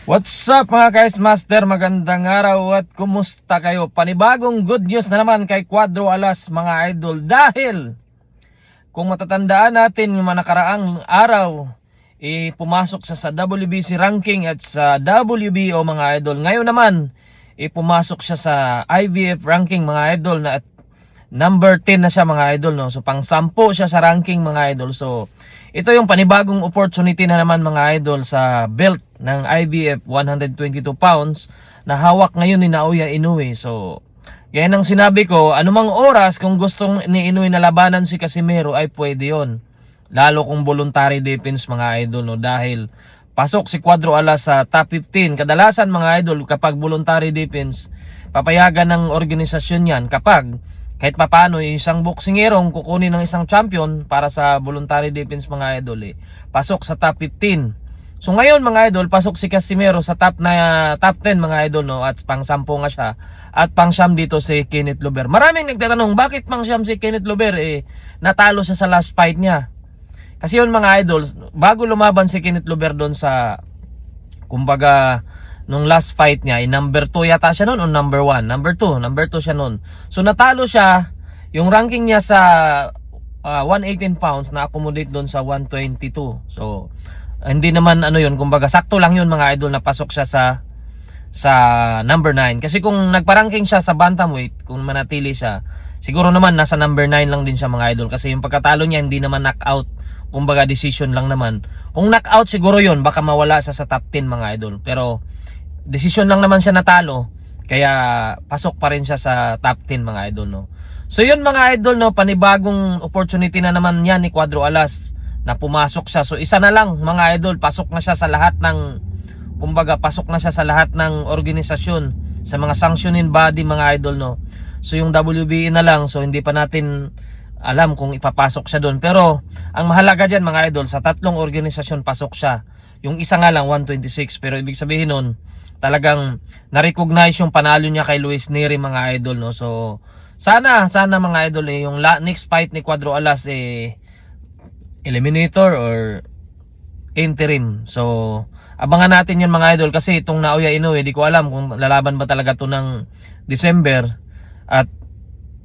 What's up mga ka-Ice Master? Magandang araw at kumusta kayo? Panibagong good news na naman kay Cuadro Alas mga idol. Dahil kung matatandaan natin yung mga nakaraang araw, pumasok sa WBC ranking at sa WBO mga idol. Ngayon naman, pumasok siya sa IBF ranking mga idol na at number 10 na siya mga idol, no? So pang 10 siya sa ranking mga idol. So ito yung panibagong opportunity na naman mga idol sa belt ng IBF 122 pounds na hawak ngayon ni Naoya Inoue. So yan ang sinabi ko, anumang oras kung gustong ni Inoue na labanan si Casimero ay pwede yon. Lalo kung voluntary defense mga idol, no? Dahil pasok si Cuadro Alas sa top 15. Kadalasan mga idol kapag voluntary defense, papayagan ng organisasyon yan kapag kahit papaano isang boksingerong kukunin ng isang champion para sa voluntary defense mga idol, pasok sa top 15. So ngayon mga idol, pasok si Casimero sa top 10 mga idol, no? At pang 10 nga siya. At pang siyam dito si Kenneth Lover. Maraming nagtatanong, bakit pang siyam si Kenneth Lover? Natalo siya sa last fight niya. Kasi yun mga idol, bago lumaban si Kenneth Lover doon sa, kumbaga, nung last fight niya, number 2 yata siya noon o number 1? Number 2 siya noon. So natalo siya, yung ranking niya sa 118 pounds na accommodate doon sa 122. So hindi naman ano yun, kumbaga sakto lang yun mga idol na pasok siya sa number 9. Kasi kung nagpa-ranking siya sa bantamweight, kung manatili siya, siguro naman nasa number 9 lang din siya mga idol. Kasi yung pagkatalo niya hindi naman knockout, kumbaga decision lang naman. Kung knockout siguro yun, baka mawala siya sa top 10 mga idol. Pero decision lang naman siya natalo, kaya pasok pa rin siya sa top 10 mga idol, no? So yun mga idol, no, panibagong opportunity na naman yan ni Cuadro Alas na pumasok siya. So isa na lang mga idol, pasok na siya sa lahat ng, kumbaga pasok na siya sa lahat ng organisasyon, sa mga sanctioning body mga idol, no? So yung WBA na lang, so hindi pa natin alam kung ipapasok siya doon. Pero ang mahalaga dyan mga idol, sa tatlong organisasyon pasok siya. Yung isa nga lang 126, pero ibig sabihin nun talagang na-recognize yung panalo niya kay Luis Nery mga idol, no? So sana mga idol, yung next fight ni Cuadro Alas eliminator or interim. So abangan natin yan mga idol, kasi itong Naoya Inoue, di ko alam kung lalaban ba talaga to ng December. At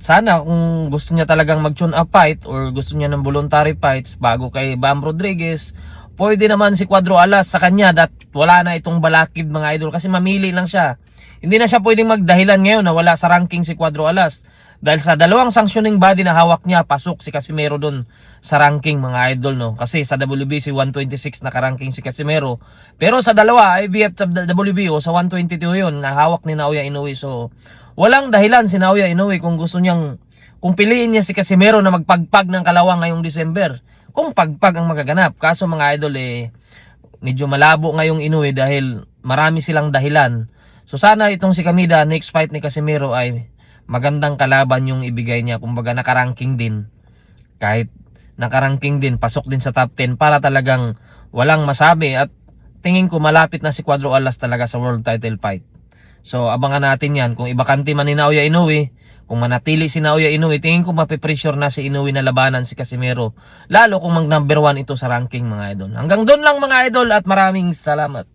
sana kung gusto niya talagang mag-tune up fight or gusto niya ng voluntary fights bago kay Bam Rodriguez, pwede naman si Cuadro Alas sa kanya, that wala na itong balakid mga idol, kasi mamili lang siya. Hindi na siya pwedeng magdahilan ngayon na wala sa ranking si Cuadro Alas. Dahil sa dalawang sanctioning body na hawak niya, pasok si Casimero doon sa ranking mga idol, no? Kasi sa WBC 126 nakaranking si Casimero. Pero sa dalawa, IBF sa WBO sa 122 yun, na hawak ni Naoya Inoue. So walang dahilan si Naoya Inoue kung gusto niyang, kung piliin niya si Casimero na magpagpag ng kalawang ngayong December, kung pagpag ang magaganap. Kaso mga idol, medyo malabo ngayong Inoue dahil marami silang dahilan. So sana itong si Kamida, next fight ni Casimero ay magandang kalaban yung ibigay niya. Kumbaga nakaranking din. Kahit nakaranking din, pasok din sa top 10 para talagang walang masabi. At tingin ko malapit na si Cuadro Alas talaga sa world title fight. So abangan natin yan. Kung ibakante man ni Naoya Inoue, kung manatili si Naoya Inoue, tingin ko mapipressure na si Inoue na labanan si Casimero. Lalo kung mag number 1 ito sa ranking mga idol. Hanggang doon lang mga idol at maraming salamat.